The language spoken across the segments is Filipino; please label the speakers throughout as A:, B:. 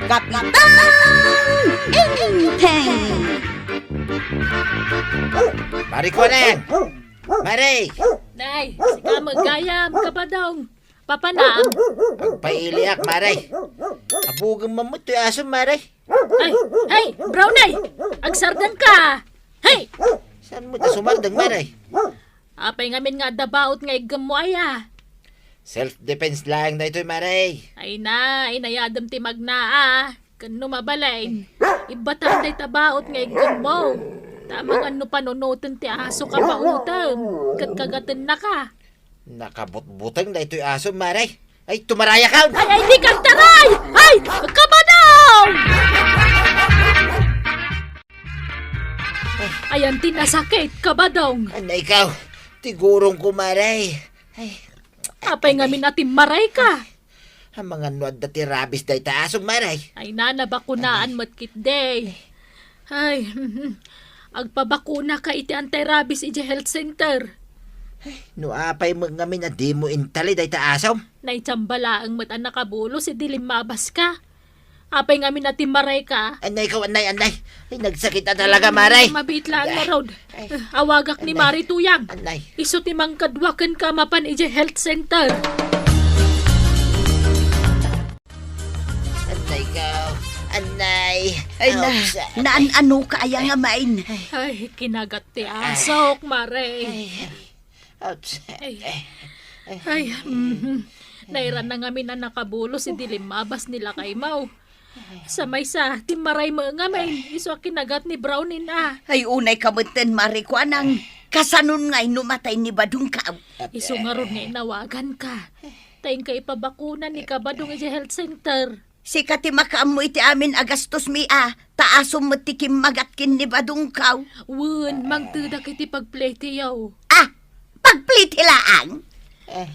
A: Kapitan Inteng!
B: Mari ko nang! Mari!
C: Nay, sika magayam kabadong. Papanam.
B: Pagpailiak, Mari. Abugang mamut yung aso, Mari.
C: Ay, hey, Brownay! Agsardan ka! Hey!
B: Saan mo ta sumagdang, Mari?
C: Apay ngamin nga dabaot nga igam mo aya.
B: Self-defense lang na ito, Mari.
C: Ay na, inayadam ti magnaa. Kano mabalain. Ibatan day tabaot nga igam mo. Tamang ano panunutan ti aso ka pautam. Kagkagatan na ka.
B: Nakabut-butang na ito yung aso, Mari. Ay, tumaraya ka!
C: Ay, di kang taray! Ay, kabadong! Ayan, tinasakit, kabadong.
B: Ano ikaw? Tigurong ko, Mari. Ay,
C: Apay ngamin natin maray ka.
B: ang mga nuad na tirabis na itaasong, Mari.
C: Ay, nabakunaan matkit day. Ay, agpabakuna ka iti anti-rabies iti health center.
B: Nuapay mo ngamin na di mo intali na itaasom.
C: Naitsambala ang mata nakabulo si dilim mabas ka. Apay ngamin natin maray ka.
B: Anay ikaw, anay. Ay, nagsakit na talaga, Mari.
C: Mabit lang na road. Awagak ni Mari Tuyang.
B: Anay.
C: Iso timang kadwakan ka mapan iti health center.
B: Anay ikaw. Anay.
A: Ay na, naan-ano ka aya nga main.
C: Ay, kinagat ti asok, Mare. Ay, nairan na ngamin na nakabulo si dilim mabas nila kay Mau. Sa may sa, timaray mo nga may iso kinagat ni Brownin ah.
A: Ay unay kamunten marikwanang kasanon nga'y numatay ni Badong ka.
C: Iso nga ron nga inawagan ka. Tayong ka ipabakuna ni Kabadong sa health center.
A: Si kati makaam mo iti amin agastos mi taasom matikim magatkin ni Badong ka.
C: Wun, magtudak iti pagplete yaw.
A: Pagplitilaang.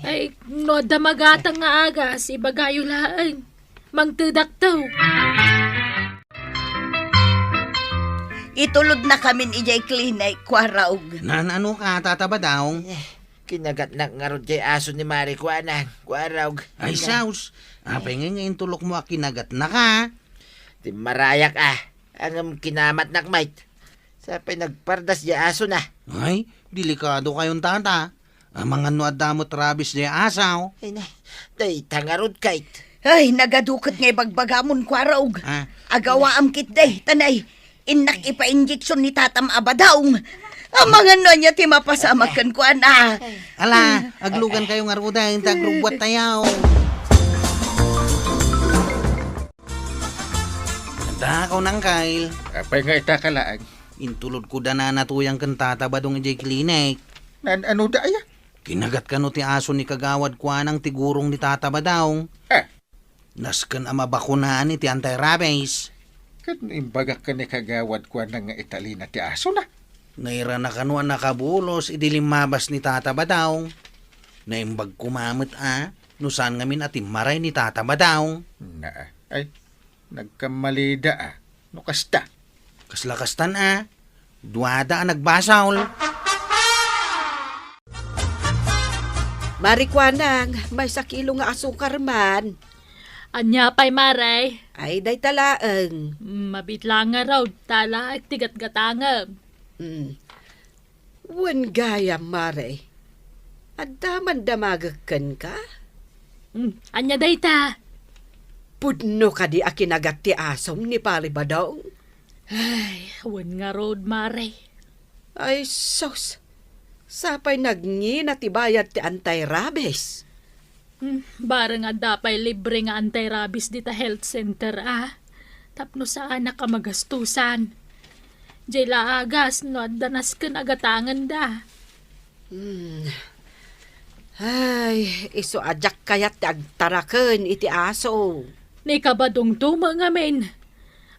C: Ay, no damagatang nga agas, ibagayo laan. Magtudak daw.
A: Itulod na kamin ijay klinik, kwaraog.
D: Ano ka, tataba daw?
B: Kinagat na nga ron jay aso ni Mari Kuanang. Kuaraw.
D: Ay, saus. Apay ngayon tulok mo kinagat na ka.
B: Di marayak Ang kinamat nak mate. Sapay nagpardas jay aso na.
D: Ay, delikado kayong tata. Ang mga nuadamot rabis na asaw.
B: Ay na. Day tangarod kait.
A: Ay, nagadukot nga'y bagbagamon, kwaraog.
D: Ah.
A: Agawa am kit day, tanay. Inak ipa-injeksyon ni tatam abadaong. Ang mga niya ti mapasamakan ko,
D: Ala, aglugan kayo nga ruda, yung tagrubwat tayaw. Takaw nang kail.
E: Apay nga itakalaan.
D: Intulod ko da na natuyang kang tataba dong ijay klinik.
E: Ano da aya?
D: Kinagat ka no ti aso ni kagawad kwa ng tigurong ni tataba daw. Naskan ama bakunaan ni ti anti-rabies.
E: Kan imbagak ka ni kagawad ko nga itali na ti aso na.
D: Naira na kanuan nakabulos, idilim mabas ni tataba daw. Naimbag kumamit nusan ngamin ati maray ni tataba daw.
E: Ay, nagkamalida No kasta.
D: Kaslakastan duwada nagbasawl.
F: Marikwanang, may sakilo nga asukar man.
C: Anya pa'y Maray.
F: Ay, day talaang.
C: Mabit lang nga raw, tala at tigat-gatangam.
F: Wan gaya, Mare. Adaman damagakan ka?
C: Anya day ta.
F: Pudno ka di akinagat ti asom ni Pari Badong.
C: Ay, wan nga road, Maray.
F: Ay, sos. Sapay nagngi na tibayad ti anti-rabies.
C: Bara nga dapay libre nga anti-rabies dita health center Tapno saan na ka magastusan. Jay laagas no danas kan agatangan da.
F: Ay, iso ajak kayat ti agtaraken iti aso.
C: Ni kabadong tuma nga men.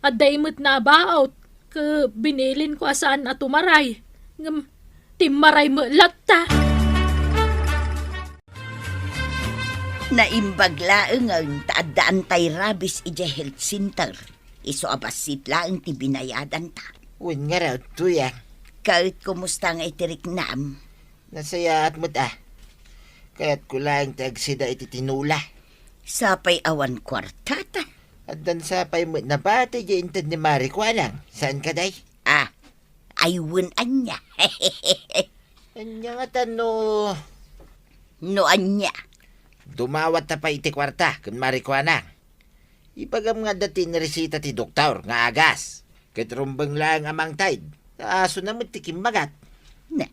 C: At daimot na baot. Ka binilin ko asaan at tumaray. Ngam, timaray mo latta.
A: Naimbaglaang ang taadaan tay rabis ija health center. Iso abasit laang ti binayadan ta.
B: Uwan nga raw, tuyang.
A: Kahit kumusta nga itirik naam.
B: Nasaya at mo't Kaya't ko lang tagsida iti tinula.
A: Sapay awan kwartata.
B: At Adan sa pay mo na bata di intad ni Marikwanang. Saan ka day?
A: Aywan anya.
B: Anya nga tano.
A: No anya.
B: Dumawat ta pa iti kwarta kun Marikwanang. Ipagam nga dati ni resita ti doktor nga agas. Katrumbang lang amang tide. Aso na mo ti kimbagat.
A: Na,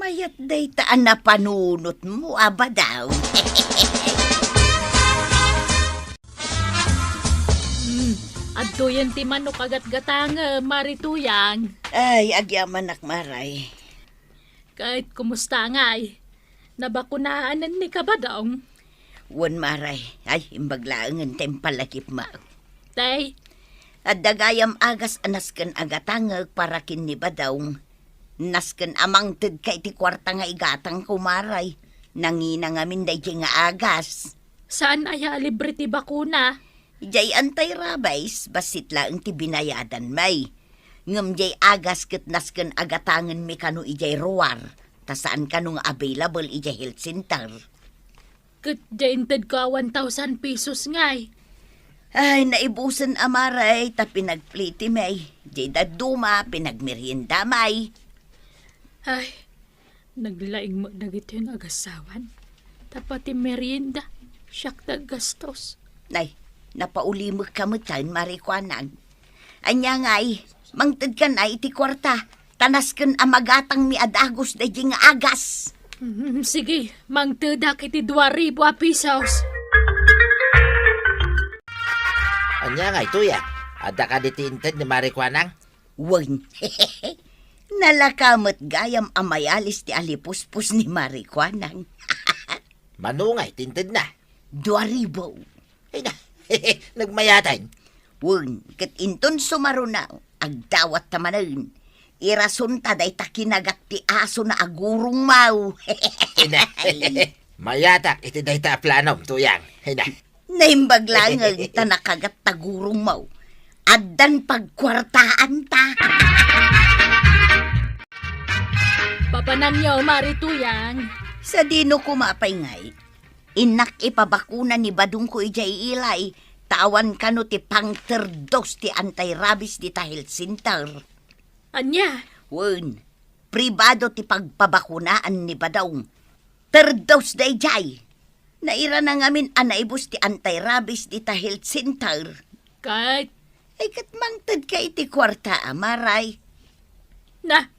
A: mayat day taan na panunot mo, abadaw.
C: Adto yan ti manok agat-gatang marituyang.
A: Ay, agyaman maray.
C: Kahit kumusta nga ay, nabakunaanan ni kabadaong.
A: Wan maray. Ay, imbaglaangan tempalakip ma.
C: Tay,
A: At dagayam agas anasken agatangag para kin ni badawng. Nasken amang ted kay ti kwarta nga igatang kumaray. Nangina ngamin day nga agas.
C: saan aya libre ti bakuna?
A: Jay anti-rabies, basit lang ti binayadan may. Ngam jay agas ket nasken agatangan mi kanu ijay ruwar. Ta saan kanu nga available ijay health center.
C: Kat jainted ko 1,000 pesos ngay.
A: Ay, naibusan amaray, ta pinagpliti may. Jay daduma, pinagmerienda may.
C: Ay, naglaing mo dagit yun agasawan. Tapati merienda, siyak na gastos.
A: Nay, napaulimog ka mo tayo, marikwanag. Anya nga'y, mangtad ka na iti kwarta. Tanas kan amagatang mi adagos da nga agas.
C: Sige, mangtedak iti 2,000 pesos.
B: Anya nga ito ya. Ada ka diti intad ni Marikwanang.
A: Wan, nalakamot gayam amayalis ti alipuspus ni marikwanang.
B: Manungay, tintad na.
A: 2,000.
B: Ay na, nagmayatan.
A: Wan, kat inton sumarunaw, agdawat tamanan. Irason ta day ta kinagat ti aso na agurong mau.
B: Ay na, mayatak iti day ta planom, tuyang. Ay na.
A: Naimbag lang ta nakagat tagurong mau. Addan pagkwartaan ta.
C: Papananyaw marituyang.
A: Sa dino kumapay ngay, inak ipabakuna ni badung ko ijay ilay, tawan kano ti pang-3 ti anti-rabies di ta health center.
C: Anya,
A: Wen, pribado ti pagpabakunaan ni badong. 3 day jay. Naira na ngamin anaibus ti anti-rabies di ta health center.
C: kahit
A: Ay kat mangtad ka iti kwarta, amaray.
C: na,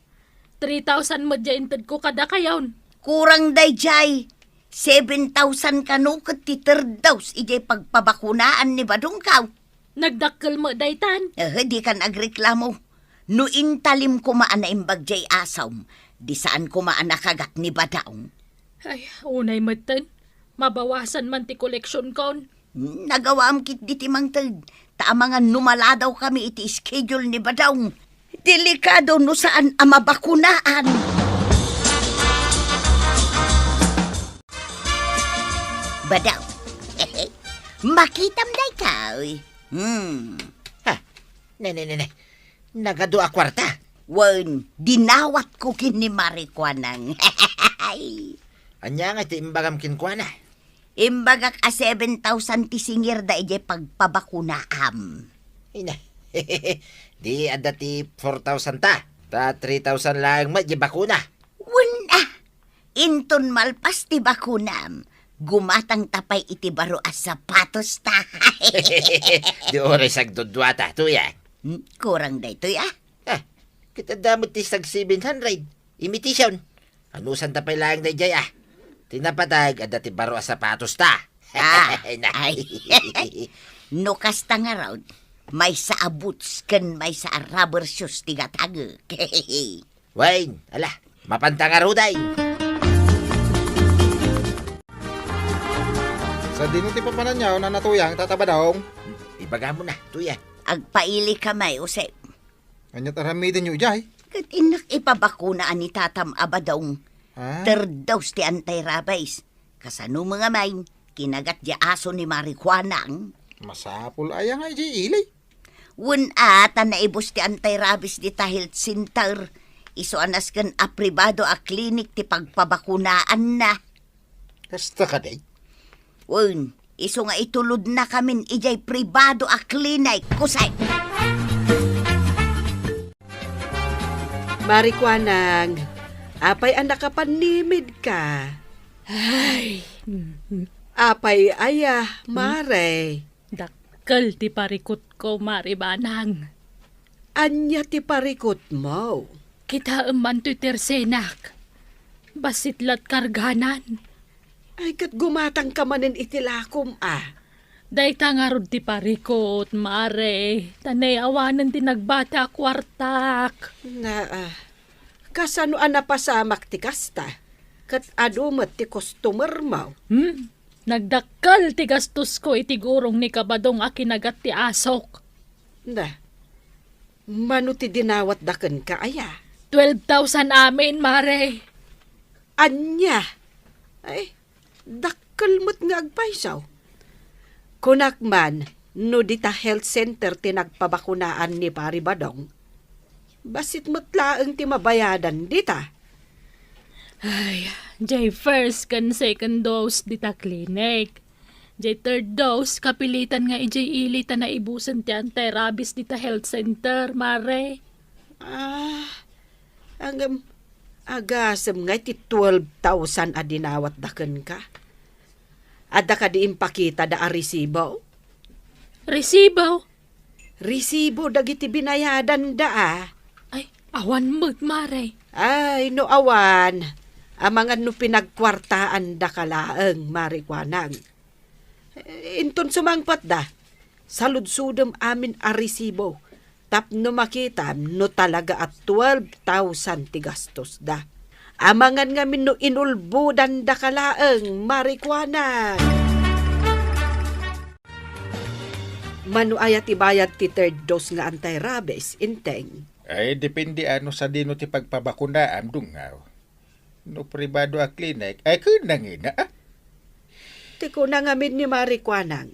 C: 3,000 mo jainted ko kada kayawn.
A: Kurang day jay. 7,000 kano kat ti 3 ijay pagpabakunaan ni badong kaw.
C: Nagdakkel mo daytan.
A: Di kan agreklamo. No intalim ko maan na imbag jay asaw, di saan ko maan nakagat ni badaong.
C: Ay, unay matan. Mabawasan man ti koleksyon kon.
A: Nagawaam kit di timangtag. Taamangan numaladaw kami iti schedule ni badaong. Delikado no saan ang mabakunaan. Badaw, makitam day ka.
B: Ha, ne. Nagadua kwarta.
A: Wan, dinawat ko kin ni Marikwanang.
B: Anya nga iti imbagam kinkwana.
A: Imbagak a 7,000 ti singir da ije pagpabakunaam.
B: Ay na, di ada ti 4,000 ta. Ta 3,000 lang ma di bakuna.
A: Wala, inton malpas ti bakunam. Gumatang tapay iti baro as sapatos ta.
B: Di oras agdudwata, tuyang.
A: Kurang da ito ya.
B: Ah, kita damot ti sag 700. Imitation. Anusan tapay lang na jay ah. Tinapatag ada ti baro as sapatos ta. Ay na.
A: Ay. No kasta nga raw, may sa abuts ken may sa rubber shoes ti gatag.
B: Wayne, ala, mapantang aruday.
E: Sa dino ti papananyaw na natuyang tatabadaong.
B: Ibaga mo na, tuyang.
A: Agpaili ka may usay.
E: Anyat aramidin nyo ijay.
A: Kat inak ipabakunaan ni tatam abadong.
E: Ha?
A: 3 ti anti-rabies. Kasano mga may, kinagat di aso ni Marikwanang.
E: Masapul aya nga ijay ilay.
A: Wun ata na ibus ti anti-rabies di ta health center. Iso anas kan a pribado a klinik ti pagpabakunaan na.
E: Kasta ka day.
A: Wun, Iso nga itulod na kamin ijay pribado a klinik kusay.
F: Marikwanang, apay anak kapanimid ka.
C: Ay,
F: Apay aya, mare.
C: dakkel ti parikot ko, Maribanang.
F: Anya ti parikot mo.
C: Kita man to'y tersenak. Basitlat karganan.
F: Ay kat gumatang ka manin itilakom
C: Day tangarod ti parikot, Mare. Tanay awanan ti nagbata kwartak.
F: Na, kasano napasamak ti kasta? Kat adumat ti customer mo.
C: Nagdakkel ti gastos ko iti gurong ni kabadong akinagat ti asok.
F: Na, mano ti dinawat daken ka aya?
C: 12,000 amin, Mare.
F: Anya? Ay, dakkel mo't nga agpaisaw. Kunak man, no dita health center ti nagpabakunaan ni Pari Badong. Basit mo't laeng ti mabayadan dita.
C: Ay, jay first kan second dose dita clinic. Jay third dose, kapilitan nga ijay ilitan na ibusan ti anti-rabies dita health center, Mare.
F: Agasem nga ti 12,000 adinawat daken ka. Adda ka di impakita da a resibo?
C: Resibo?
F: Resibo dagiti binayadan da
C: Ay, awan mo't, Mare.
F: Ay, no awan. Amangan no pinagkwartaan da kalaeng, Marikwanang. Inton sumangpat da. Saludsudem amin a resibo. Tapno makita no talaga at 12,000 ti gastos da. Amangan nga min no inulbudan da kalaeng, Marikwanang. Mano ayat ibayad ti third dose nga anti-rabies, inteng.
E: Ay, depende ano sa dino ti pagpabakunaan dungaw. No pribado a klinik, ay kunangin na.
F: Tiko na ngamin ni Marikwanang.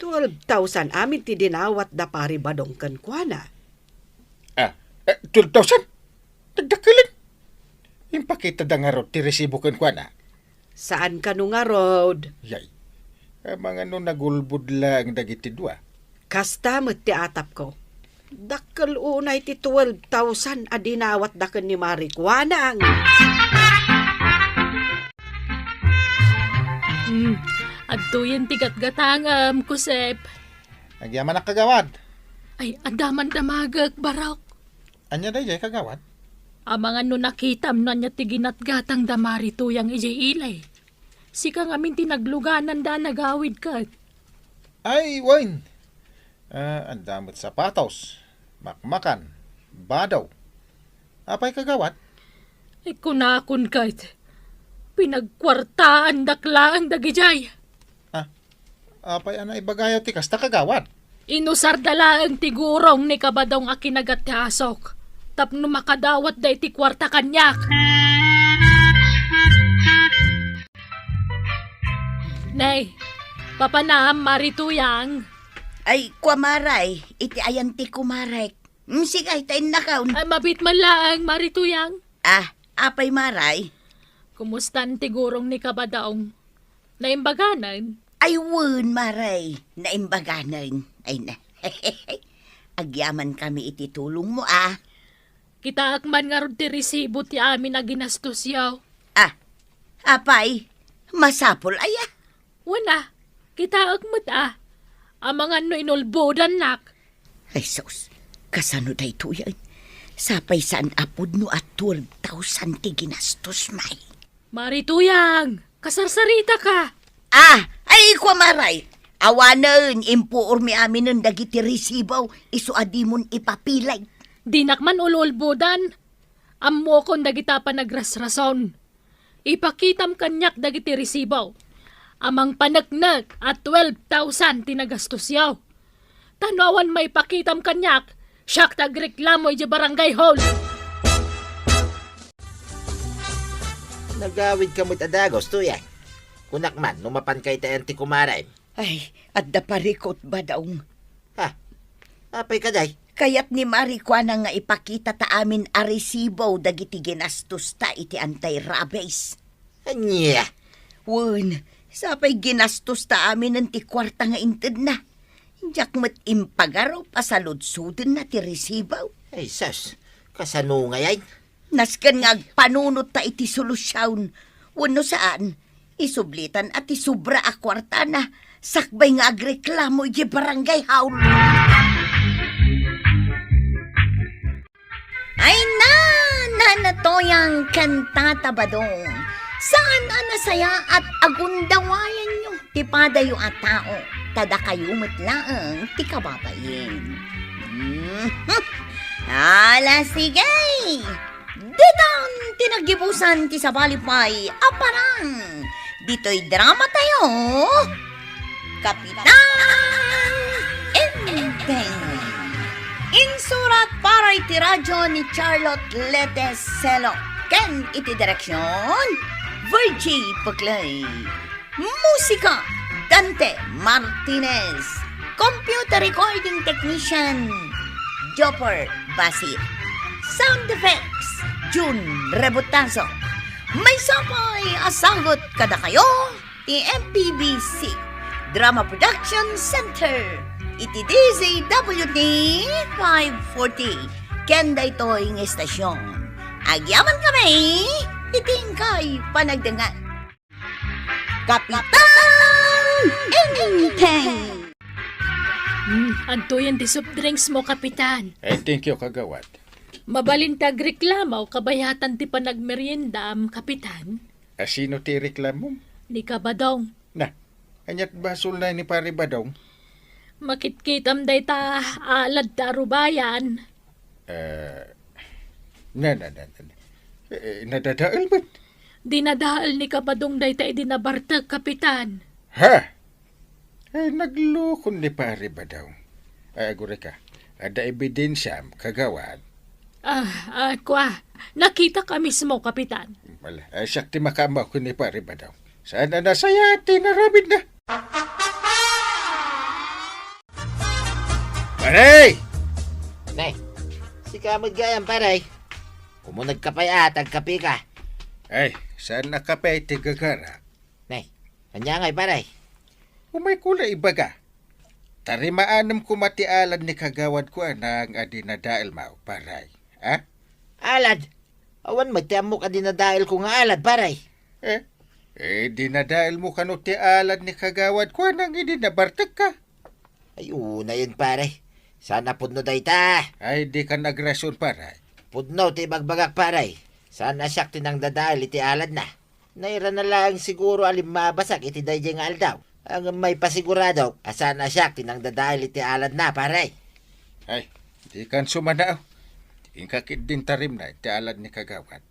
F: 12,000 amin ti dinawat da Pari Badong kan kuana.
E: 12,000? Tagdakilan. Impakita da nga rod ti resibo kan kwa na.
F: Saan ka nung nga road?
E: Yay. Mga no nagulbud lang dagiti dua.
F: Kasta mo't ti atap ko. Dakkel unay ti 12,000 adinawat daken ni Marikwanang.
C: Adto yan ti gatgatangam, Kusep.
E: Nagyaman na kagawad.
C: Ay, adaman damagag, barok.
E: Anya da jay kagawad?
C: Amangan no nakitam na niya ti ginatgatang damari tuyang ijay ilay. Sika nga min tinagluganan da nagawid ka.
E: Ay, wine. Ang damot sapatos, makmakan, badaw. Apay kagawad?
C: Ay kunakon ka. Pinagkwartaan dakla ang dagijay.
E: Apay ana ibagayaw ti kasta kagawad.
C: Inusar dala ang tigurong ni kabadong akinagat ti asok. Tapno makadawat da iti kwarta kanyak. Nay, papanaam marituyang.
A: Ay, kwamaray, iti ayan ti kumarek. Sigay tayo nakaon.
C: Ay mabit man laang marituyang.
A: Apay maray.
C: Kumustan tigurong ni kabadaong. Naimbaganan.
A: Ay, wun maray, naimbaganan. Ay na, agyaman kami iti tulong mo
C: Kita akman nga ron ti resibo ti amin na ginastos yaw.
A: Apay, masapol aya.
C: Wana, kita akmat Amangan no inulbodan nak.
A: Ay sus, kasano da ito yan? Sapay saan apod no at 12,000 ti ginastos may.
C: Marituyang, kasarsarita ka.
A: Ay kwamaray. Awanan, impuor mi amin ng dagiti resibaw, iso adimon ipapilay.
C: Dinakman ululbodan. Ammo kon dagita pa nagrasrason. Ipakitam kanyak dagiti resibaw. Amang panagnag at 12,000 tinagastos yaw. Tanawan may pakitam kanyak, siyak tagreklamo iti barangay hall.
B: Nagawid ka mo't adagos, tuya. Kunak man, numapan kay tayo ti kumaray.
A: Ay, at da parikot ba daong?
B: Apay kaday.
A: Kayat ni Marikwana nga ipakita ta amin a resibo dagiti ginastos ta iti anti-rabies.
B: Anya.
A: Wun, Sapay ginastos ta amin ng ti kwarta nga inted na. Jak met impagaro pasaludsuden na ti resibaw.
B: Ay, sus. Kasano nga yan?
A: Nasken nga agpanunot ta iti solusyon. Wano saan, isublitan at isubra a kwarta na. Sakbay nga agreklamo iti barangay haul. Ay na toyang kantata badong. Saan anasaya at agundawayan nyo? Tipada yung atao. Tada kayo matlaang ti kababayin. Ala sige! Ditang tinagibusan ti sabalipay aparang. Dito'y drama tayo. Kapitan Enteng. Insurat para iti radyo ni Charlotte Letes Celo. Ken iti direksyon Virgie Puglay. Musika Dante Martinez. Computer recording technician Jopper Basit. Sound effects June Rebutazo. May sapay asagot kada kayo ti MPBC Drama Production Center. Iti DZWD 540. Kenda ito yung estasyon. Agyaman kami, itingkay panagdangan. Kapitan Enteng!
C: Antuyan ti soft drinks mo, Kapitan.
E: Ay, thank you, kagawad.
C: Mabalintag reklamo kabayatan ti panagmerienda am Kapitan.
E: Sino ti reklamo?
C: Ni Kabadong.
E: Na, anyat basol na ni pare Badong?
C: Makitkitam day ta alad ta rubayan.
E: Nadadaal ba't?
C: Dinadaal ni Kabadong day ta idinabartag, Kapitan.
E: Ha? Ay, naglukon ni pare Badong. Ay, agure ka. Ada ebidensya, kagawad.
C: Kwa. Nakita ka mismo, Kapitan.
E: Wala, ay sakti makamaw ko ni pare Badong. Sana nasaya, tinarabid na. Paray!
B: Nay, si kamad gayang paray. Kumunag ka pa atag kapi ka.
E: Ay, saan nakapay ti gagara?
B: Nay, kanya ngay paray.
E: Umay kula ibaga. Tarimaanam kumatialad ni kagawad ko ang adinadail mao, paray. Ha?
B: Alad. Awan magtiam mo ka dinadail ko nga alad paray.
E: Dinadail mo kano ti alad ni kagawad ko nang idinabartag ka.
B: Ay, una yun paray. Sana pudno day ta.
E: Ay, di ka nagrasyon, paray.
B: Pudno ti bagbagak paray. Sana siyak tinang dadail iti alad na. Naira na lang siguro alim mabasak iti day nga aldaw. Ang may pasigurado, asana siyak tinang dadail iti alad na paray.
E: Ay, di kan sumanaaw. Ingkakit din tarim na iti alad ni kagawad.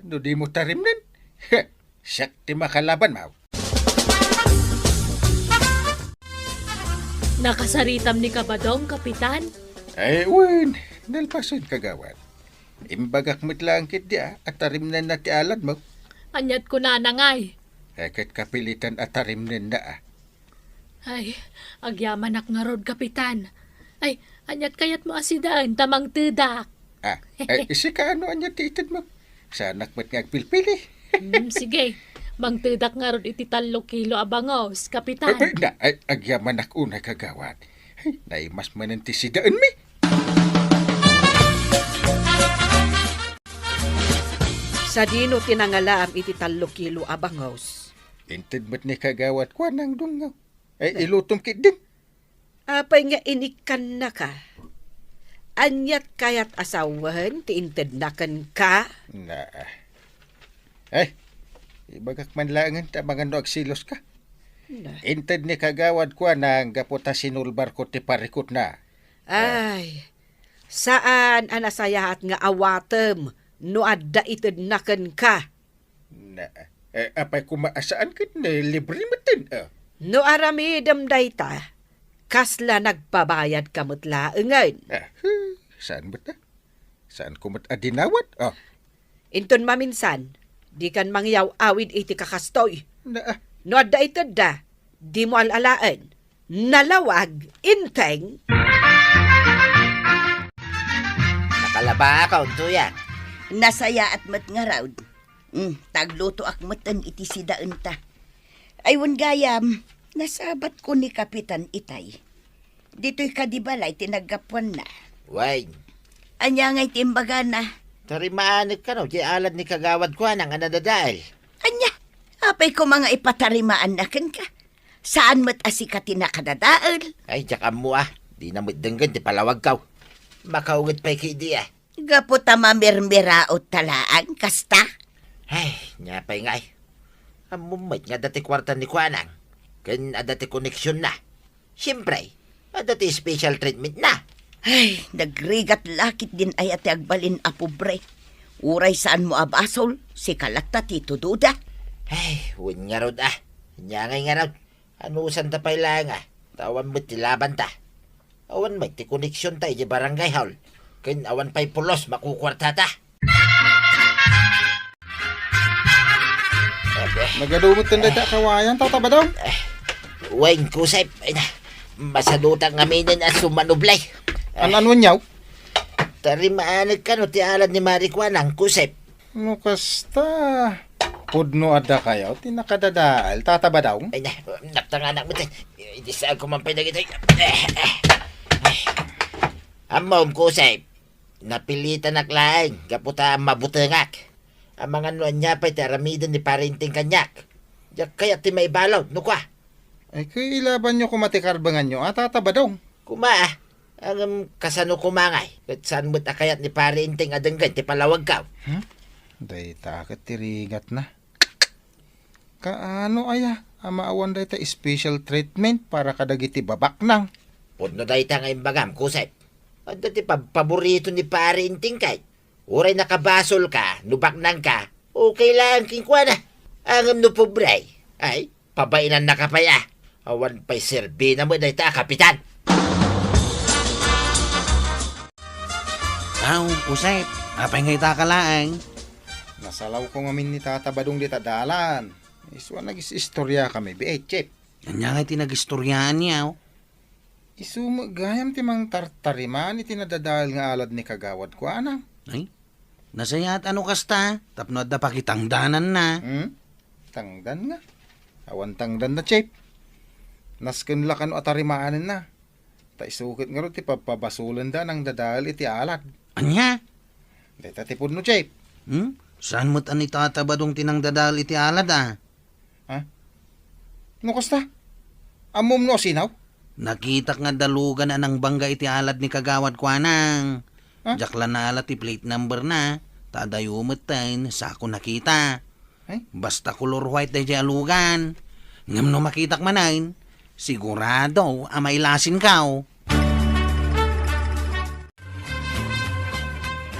E: No di mo tarim nin. Siyak ti makalaban mao.
C: Nakasaritam ni Kabadong, Kapitan.
E: Ay, wen. Nalpason kagawad. Imbagak mitlang kit dia at tarim na ti alad mo.
C: Anyat ko na nangay.
E: Kat kapilitan at tarim na
C: Ay, agyaman ak nga rod, Kapitan. Ay, anyat kayat mo asidaan, tamang tidak.
E: Isi ka ano anya ti itid mo. Sanak mat nga agpilpili.
C: Sige, mang tidak nga rod iti 3 kilo abangos, Kapitan.
E: Agyaman ak unay kagawad. Ay, naimas mananti si daan mi.
F: Sa dino tinangalaam iti 3 kilo abangos.
E: Intid mat ni kagawad ko nang dungaw. Ay, ilutom kit din.
F: Apay nga inikan na ka. Anyat kayat asawahan ti intid nakan ka.
E: Ay, ibagak man langan ta mga agsilos ka. Intid ni kagawad ko nang gaputa sinulbar ko ti parikot na.
F: Ay, saan anasayahat nga awatem no adda itid nakan ka.
E: Apay kumaasaan kit na libre matin.
F: No aramidam dayta, kasla nagpabayad kamot laengan.
E: Saan ba ta? Saan kumat adinawat?
F: Inton maminsan, di kan mangyaw awid iti kakastoy. No adda itid da, di mo alalaan. Nalawag, inteng.
B: Nakalaba ka unto yan.
A: Nasaya at mat nga raud. Tagluto ak matan iti sidaan ta. Aywan gayam, nasabat ko ni Kapitan Itay. Dito'y kadibalay tinagapuan na.
B: Wayne,
A: Anya nga'y timbaga na.
B: tarimaanag ka no, di alad ni kagawad ko nang anadadaal.
A: Anya, apay ko mga ipatarimaan na kan ka. Saan mo't asikatin na kadadaal?
B: Ay, jakam mo di na mudenggan, di palawag kaw. Makaungit pa'y kidi
A: Gapo tama mirmiraot talaan, kasta.
B: Ay, nyapay nga Amumait nga dati kwarta ni Kuanang. Kan adati koneksyon na. Siyempre, adati special treatment na.
A: Ay, nagrigat lakit din ay ate agbalin a pobre. Uray saan mo abasol, si kalata tito duda.
B: Ay, win nga rod Nyangay nga rod. Anusan ta pa'y lang Tawan mo't tilaban ta. Awan may ti koneksyon tayo di barangay hall. Kan awan pa'y pulos makukwarta ta.
E: Nagadumot din dito kawayan, tata ba daw?
B: Wayne kusay. Ay na. Masadutang ngaminin at sumanublay.
E: Ano nyaw?
B: Tarimaanag ka no, ti alad ni Marikwanang kusay.
E: No kasta. Pudno ada kayo, tinakadadaal, tata ba daw?
B: Ay na, naktanganak mo tayo. Hindi saan ko man pinagitoy. Amom kusay. Napilitan naklaing, kaputa mabutangak. Ang mga nuan niya pa'y taramidan ni parinting kanyak. Diyak kaya ti may balaw, nukwa.
E: Ay, kailaban nyo kumatikarbangan nyo, tata ba daw?
B: Ang kasano kumangay. At saan mo't akayat ni parinting adenggan, ti palawag ka.
E: Day takat tirigat na. Kaano aya, amaawan day ta special treatment para kadagiti babak nang.
B: Pudno dahi ta ngayong bagam, kusay. At dati paborito ni parinting kay. Uray nakabasol ka, nubaknang ka, okay lang, kingkwa na. Ang no pobray, ay, pabainan na ka pa ya. Awan pa'y serbi na mo dahi ta, kapitan.
D: Aw, usay, apay ngay takalaang.
E: Nasalaw ko ngamin ni tata badong di tadalan. Iswa nagis-istorya kami, chip.
D: Anya ngay tinagistoryaan niya.
E: Isumagayam timang tartariman iti nadadal nga alad ni kagawad ko, anang.
D: Ay, nasayat ano kasta, tapno da pakitangdanan na.
E: Tangdan nga. Awan tangdan na, chip. Nasken lakan o atarimaanin na. Ta isukit nga ro ti papabasulan da ng dadal iti alad.
D: Anya?
E: Deta tipod no, chip.
D: Saan mo't ani tatabadong tinangdadal iti alad
E: No kasta? Amom no sinaw?
D: Nakitak nga dalugan na ng bangga iti alad ni kagawad ko anang. Jakla na alat ti plate number na. Tadayumot tayo, sako nakita.
E: Ay?
D: Basta color white tayo di alugan. Ngam no makitak manain, sigurado amailasin ka.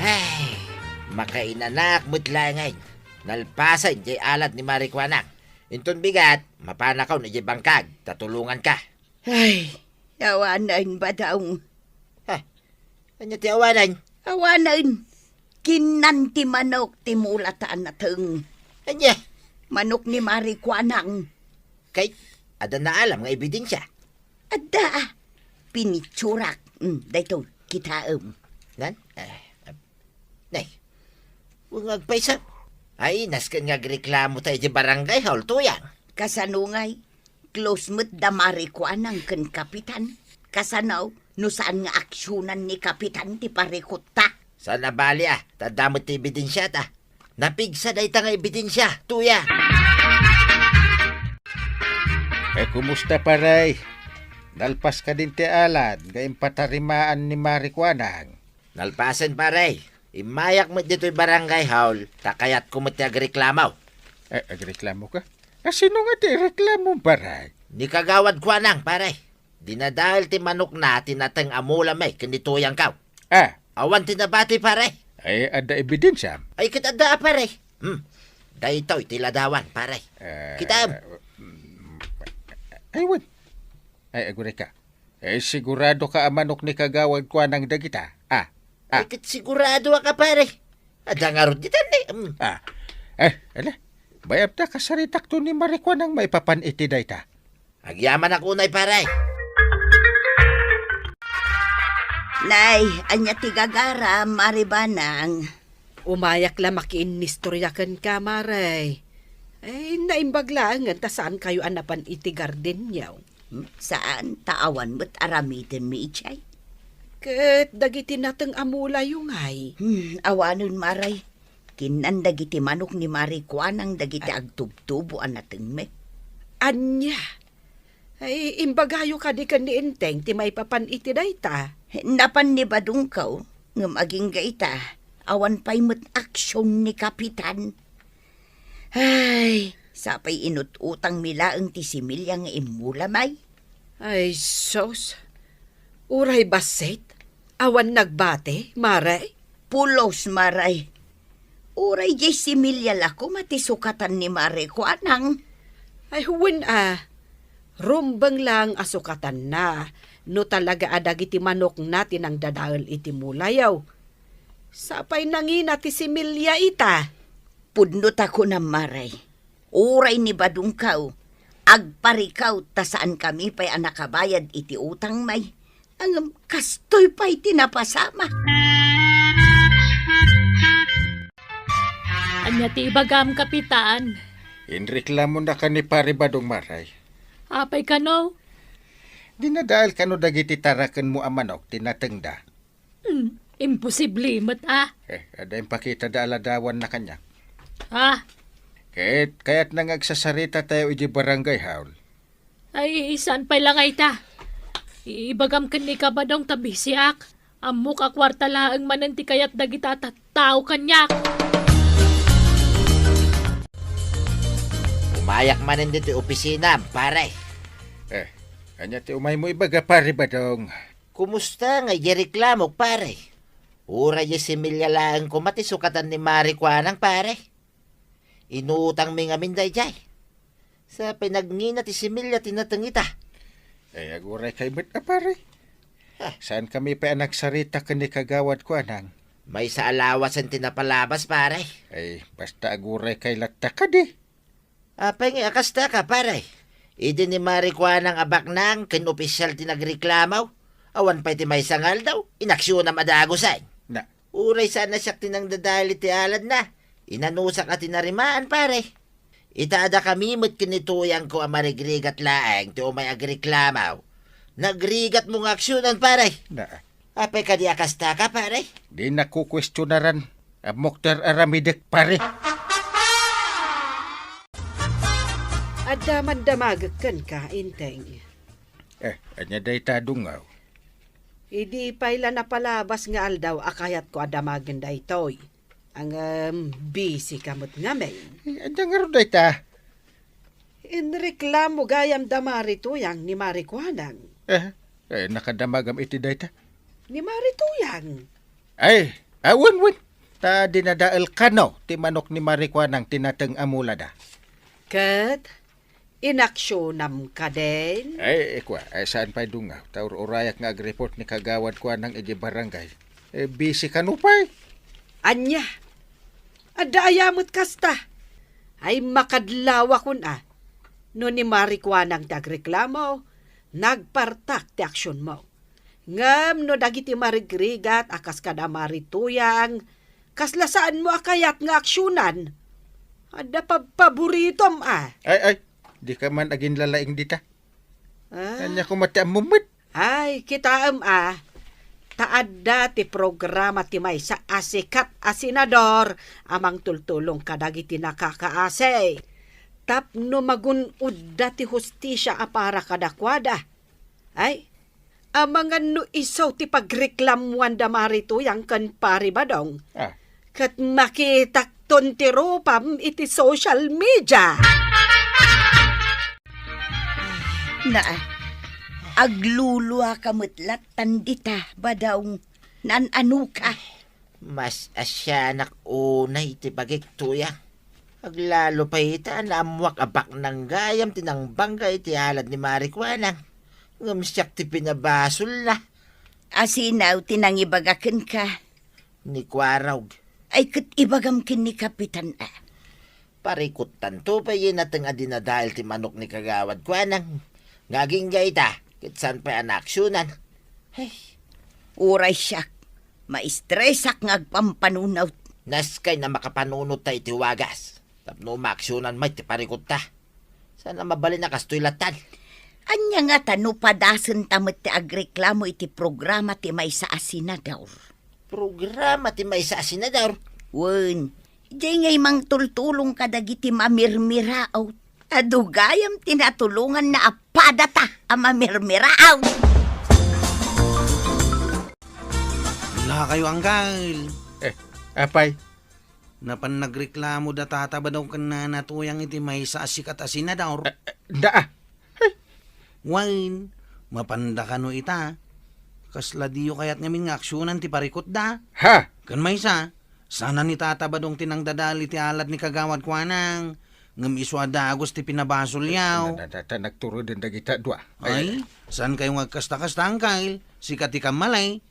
B: Ay, makainanak mutlangay. Nalpasan jay alad ni Marikwanang. Inton bigat, mapanakaw na jay bangkag, tatulungan ka.
A: Ay, awanan ba daw?
B: Anya ti awanan?
A: Awanan. Kinanti manok ti mulataan na teng.
B: Anya?
A: Manok ni Marikwanang.
B: Kay, ada na alam nga ebidensya.
A: Ada. Pinitsurak. Dito, kitaam.
B: Nan? Nay, huwag magpaisa. Ay, naskan nga reklamo tayo di barangay hall tuyang.
A: Kasanungay, close mo't da Marikwanang ken kapitan. Kasanaw, no saan nga aksyonan ni kapitan ti parikot ta.
B: Sana bali tadamot ti ebidensya ta. Napigsa day ta nga ebidensya, tuya.
E: Kumusta paray? Nalpas ka din ti alad, gayong patarimaan ni Marikwanang.
B: Nalpasan pare. Imayak mo dito'y barangay hall, takayat ko mo ti agreklamaw.
E: Agreklamo ka? Sino nga ti reklamo, paray?
B: Ni kagawad ko anang, pare. Dinadahil ti manok na tinatang amula may kanituyang kaw. Awan tinabati, pare.
E: Ay, ada ebidensya.
B: Ay, kitada, pare. Daytoy tiladawan, pare. Kitam.
E: Ay, wan. Ay, agure ka. Sigurado ka ang manok ni kagawad ko ng dagita.
B: Ay, kit sigurado ka, pare. Ada nga ron ditan
E: Ala. Bayab ta kasaritak to ni Marikwanang may papaniti day ta.
B: Agyaman ako unay, pare.
A: Nay, anya ti gagara, Maribanang.
F: Umayak la makiin nistoryakan ka, maray. Naimbaglaan ta saan kayo anapan iti garden niyaw.
A: Saan taawan mo't aramiden mi ichay?
F: Ket dagiti nateng amula yung ay.
A: Awanon maray. Kinan dagiti manok ni Mari Kuanang dagiti agtubtubo anateng me.
F: Anya. Imbagayo ka di kan ni Inteng ti may papan iti dayta.
A: Napan ni Badungkaw, ngam aging gaita, awan pa'y mo't aksyon ni Kapitan. Ay, sapay inut-utang milaang ti similya nga imula may.
F: Ay, sos. Uray baset? Awan nagbate, Maray?
A: Pulos maray. Uray jay similya lako matisukatan ni Mari Kuanang.
F: Ay, huwin Rumbang lang asukatan na. No talaga adagiti manok natin ang dadaal iti mulayaw. Sapay nangina ti similya ita.
A: Pudnot ako na Maray. Uray ni Badungkaw. Agparikaw ta saan kami pa'y anakabayad iti utang may. Ang kastoy pa'y tinapasama.
C: Anya ti ibagam, Kapitan.
E: Inreklamo na ka ni Pare Badong Maray.
C: Apay ka no?
E: Dinadahal ka no dagiti tarakan mo ang manok, tinatengda.
C: Imposible mat
E: Ada yung pakita da aladawan na kanya. Kaya't nangagsasarita tayo iti barangay haul.
C: Ay, saan pa lang ay ta? Ibagam ka ni Kabadong tabi siyak. Amok akwarta laang mananti kayat dagita tao kanyak.
B: Umayak man dito opisina, pare.
E: Anya ti umay mo ibaga Pare Badong.
B: Kumusta nga reklamo, pare? Ura yung similya lang ko matisukatan ni Mari Kuanang, pare. Inutang mi nga minday jay. Sa pinagnina ti similya tinatangita.
E: Aguray kay bet Pare. Saan kami pa nagsarita ka ni Kagawad Kuanang?
B: May sa alawas ang tinapalabas, pare.
E: Basta aguray kay latta ka di.
B: Apay nga akasta ka, pare. Idi ni Mari Kuanang abak nang kinopisyal tinagreklamaw. Awan pa'y ti may sangal daw. Inaksyon na madagosay.
E: Na.
B: Uray sana siya tinang dadali ti alad na. Inanusak at tinarimaan, pare. Itada kami mo't kinituyang ko ang marigrigat laeng ti umay agreklamaw. Nagrigat mong aksyonan, pare.
E: Na.
B: Apay ka di akasta ka, pare.
E: Di nakukwestiyonaran. Moktar aramidek, pare.
F: At damag-damagakan ka, Inteng.
E: Anya day tadungaw.
F: Idi paila na palabas nga aldaw akayat ko adamagan da itoy. Ang busy kamot nga may.
E: Anya nga rin day ta.
F: Inreklamo gayam damari tuyang ni Mari Kuanang.
E: Nakadamagam iti day ta.
F: Ni Mari tuyang.
E: Awan. Ta dinadaal ka no, ti manok ni Marikwanang tinateng amula da.
F: Kat, inaksyon ka din.
E: Saan pa'y dungaw? Taur urayak nga ag-report ni Kagawad Kuanang iti barangay. Busy ka no pa'y.
F: Anya, adayamot kasta. Ay makadlawa kun No ni Mari Kuanang tagreklamo, nagpartak ti aksyon mo. Ngam no dagiti marigrigat akas kada marituyang, kaslasaan mo akayat nga aksyonan. Ada paboritom
E: Di ka man agin lalaing dita. Kanya ko mati ang mumit.
F: Ay, kita taadda ti programa ti may sa asikat asenador amang tultulong kadagiti nakakaase. Tapno magunudda ti hustisya apara kadakwada. Amangan no isaw ti pagreklamuan da marito yang kan Pare Badong. Kat makitakton ti ropam iti social media.
A: Agluluwa kamutlat tandita badawng nananu ka.
B: Mas asyanak unay ti bagiktuya. Aglalo pa ita naamwak abak ng gayam tinang bangga iti halad ni Mari Kuanang. Ngamsyak ti pinabasol na.
A: Asinaw tinangibagaken ka.
B: Ni Kwaraw.
A: Ay kat ibagam kin ni Kapitan
B: Parikot tanto pa yun natang adinadahil ti manok ni Kagawad Kuanang. Ngaging gaita, kitsan pa anaksyonan.
A: Uray siyak, maistresak ngagpampanunaw.
B: Naskay na makapanunot tayo ti wagas. Tapno maaksyonan may ti parikot ta. Sana mabalin na kastoy latan.
A: Anya nga tano padasen tamet ti agreklamo iti programa ti may sa asinador.
B: Programa ti may sa asinador.
A: Wen, di ngay mang tultulong kadagiti mamirmiraaw. Adugayam tinatulungan na apadata ang mamirmiraaw.
D: Wala kayo, Angkal.
E: Apay,
D: Napan nagreklamo da tata ba daw kan na natuyang iti may sa asikat asinador.
E: daa.
D: Wine, mapanda ka no ita. Kasla diyo kayat ngamin nga aksyonan ti parikot da.
E: Ha?
D: Kan may sa, sana ni tata ba dong tinangdadali ti alad ni kagawad kwa nang ngam iswa dagos ti pinabasol yaw.
E: Nagturo din dagita dua.
D: Ay, saan kayo magkasta-kasta, Angkal? Sikat ti kamalay.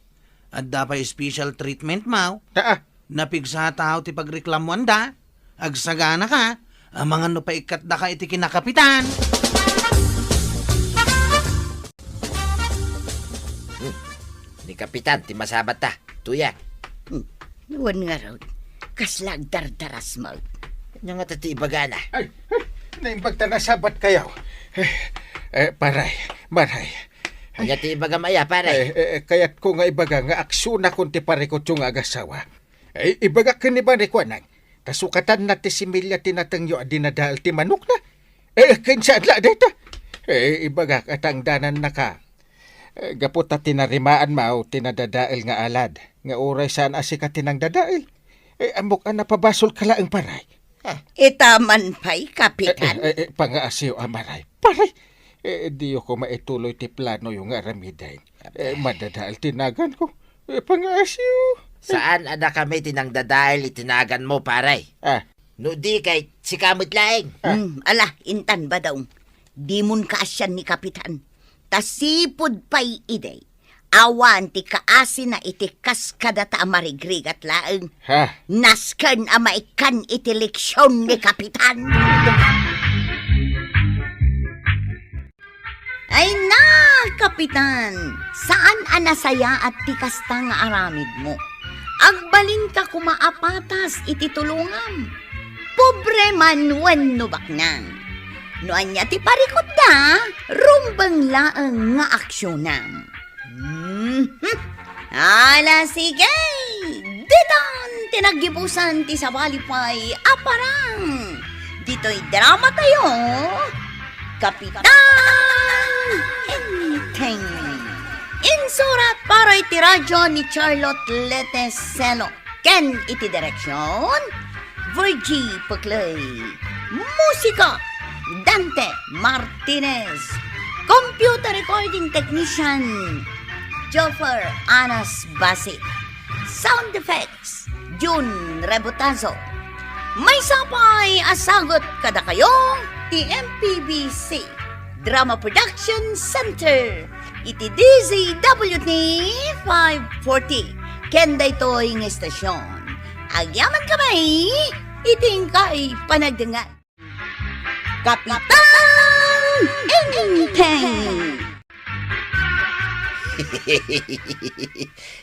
D: At dapay special treatment mau.
E: Daa.
D: Napigsa tao ti pagreklamuan da. Agsagana ka. Ang mga no pa ikat da ka iti kinakapitan.
B: Ni Kapitan, ti masabat ta. Tuya.
A: Wen nga raw, kaslag dardaras mo.
B: Kanya nga tati ibagana.
E: Ay, naimbag ta nasabat kayo. Paray, maray.
B: Kanya ti ibagamaya, pare.
E: Kaya't ko nga ibaga nga aksuna kung ti parikot yung agasawa. Ibaga ka ni ba ni Kwanang? Kasukatan na ti similya tinatangyo at dinadahal ti manok na. Kinsaan la dito. Ibaga katangdanan na ka. Gapot na tinarimaan mao tinadadail nga alad. Nga oray saan asika tinang dadail. Amok na pabasol ka laang paray.
A: Itaman pa'y, Kapitan.
E: Pangaasiyo amaray. Paray. Di ko maituloy ti plano yung aramiday. Madadail tinagan ko. Pangaasiyo.
B: Saan ada kami tinangdadahil itinagan mo, pare? No di kay si kamot laeng.
A: Ala, intan ba daw? Di mun kaasyan ni Kapitan. Tasipod pa'y ide. Awan ti kaasi na iti kaskadata marigrigat laeng.
E: Ha?
A: Nasken amaikan iti leksyon ni Kapitan. Ay na, Kapitan! Saan anasaya at tikasta nga aramid mo? Agbalin ka kumaapatas iti tulungan. Pobre man wenno baknang. No anya ti parikot da, rumbang laang nga aksyonan. Ala sige! Ditan tinagibusan ti sabalipay aparang. Dito'y drama tayo. Kapitan Enteng. Insurat para iti radyo ni Charlotte Leteselo. Ken iti direksyon Virgie Paclay. Musika Dante Martinez. Computer recording technician Joffer Anas Basit. Sound effects June Rebutazo. May sapay asagot kada kayo ti MPBC Drama Production Center iti DZWT 540 kenda ito'y ng estasyon. Agyaman kamay iting kay panagdangan. Kapitan Enteng.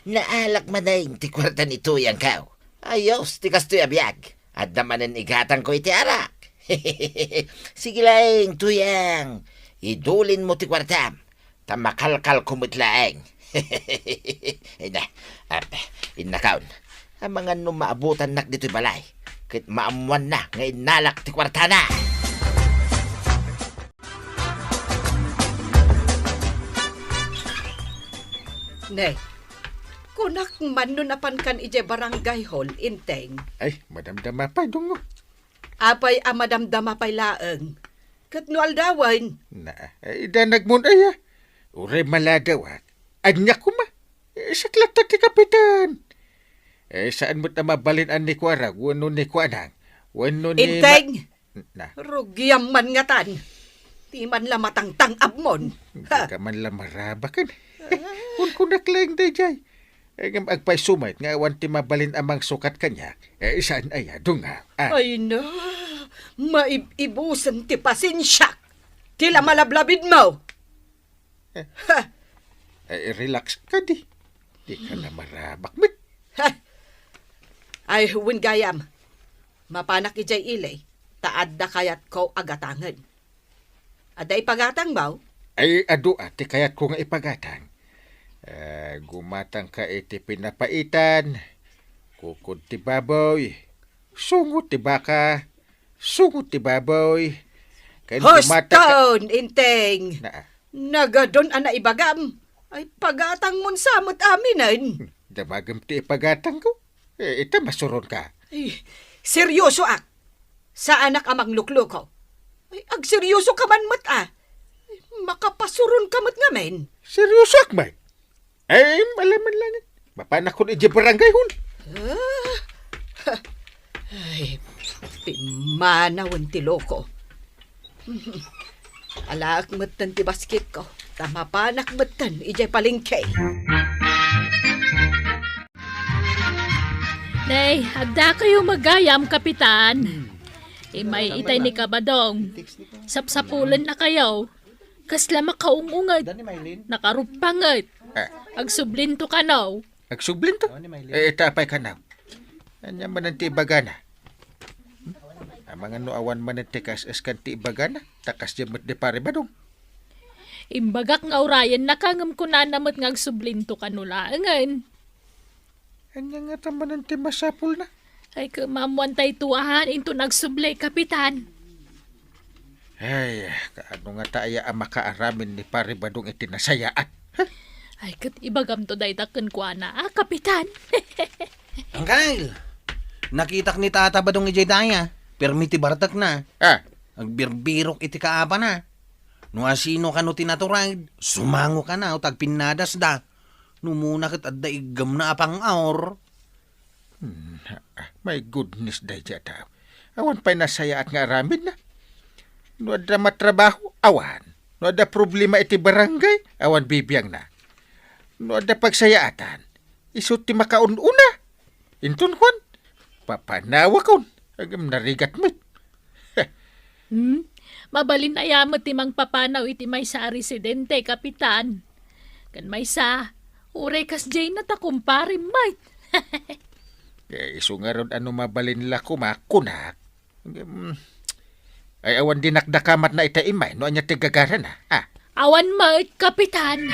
B: Naalak man na yung ti kwarta ni Tuyang kao. Ayos, ti kastoy abiyag. At namanan igatang ko iti arak. Sige lang, Tuyang. Idulin mo ti kwartam. Tamakalkal kumutlaeng. Inakaon. Ang mga numaabutan nak dito'y balay. Kahit maamuan na, ngayon nalak ti kwarta na.
F: Ne, kunak man no napan kan ije barangay hall inteng.
E: Ay, madamdama pa dungo.
F: Apay amadamdama pay laeng. Kat no aldawan.
E: Idanag mo na ya. Ure maladawat. Anya ko ma. Saklat ti Kapitan. Saan mo na mabalin an ni Kwara? Wano ni Kwanang? Wano ni...
F: Inteng!
E: Na,
F: Rugyam man nga tan. Di man la matangtang abmon.
E: hindi ka man lang marabakan. Kung naklang day jay. Ngam agpay sumait nga awan ti mabalin amang sukat kanya. Saan aya? Dunga.
F: Ay na, maibusan ti pasensya. Tila malablabid mo. Ha,
E: Relax ka di. Di ka na marabak.
F: ha. Ay, huwin gayam. Mapanak ijay ilay. taadda kayat ko agatangan. Ada ipagatang baw?
E: Ay, adu ati kayat ko nga ipagatang. Gumatang ka iti pinapaitan. Kukod ti baboy. Sungot ti baka. Sungot ti baboy. Kaya
F: Hoston, inteng!
E: Na,
F: Nagadon ana ibagam. Ay pagatang mon samot aminan.
E: damagam ti ipagatang ko. Ita masuron ka.
F: Ay, seryoso ak. Sa anak amang lukluk ko. Ay, ag seryoso ka man mat Ay, makapasuron ka mat nga men.
E: Seryoso akman. Ay, malaman lang. Mapanak ko ni barangay hun.
F: Ay, pimanawan ti loko. Alaak matan ti basket ko. Tamapanak matan ijay palingkay.
C: Nay, agda kayo magayam, kapitan. May itay ni Kabadong. Sapsapulan na kayo. Kasla makaungungad. Nakarupangad. Agsublinto ka now.
E: Agsublin to. Tapay ka na. Anya man ang tibagana. Ang mga nuawan man ang tikas eskan tibagana. Takas jemot de pare badong.
C: Imbagak nga urayan nakangam ko na namot nga agsublinto ka nulaangan.
E: Anya nga taman ang timasapul na.
C: Ay kamamuan tay tuahan into nagsublay, kapitan.
E: Ay, kaano nga taaya ang makaaramin ni pare badong itinasayaan.
C: Ay kat ibagam to day taken ko na, kapitan.
D: Angkal, nakitak ni tata ba dong ijay daya? Permiti bartak na. Agbirbirok iti kaapa na. No asino ka no tinaturag, sumango ka na o tagpinadas da. Numuna kat adda igam na apang aor.
E: My goodness, day jata. Awan pa'y nasaya at nga aramin na. No ada matrabaho, awan. No ada problema iti barangay, awan bibiyang na. No ada pagsayaatan, isut ti makaununa. Intun kon, papanawa kon, agam narigat mit.
C: Mabalin ayamot timang papanaw iti may sa residente, kapitan. Kan may sa, uray kas jay na takumpari, mate.
E: Iso nga ron ano mabalin la kumakunak. Ay awan dinakdakamat na itaimay, no anya tigagaran na.
C: Awan mate, kapitan.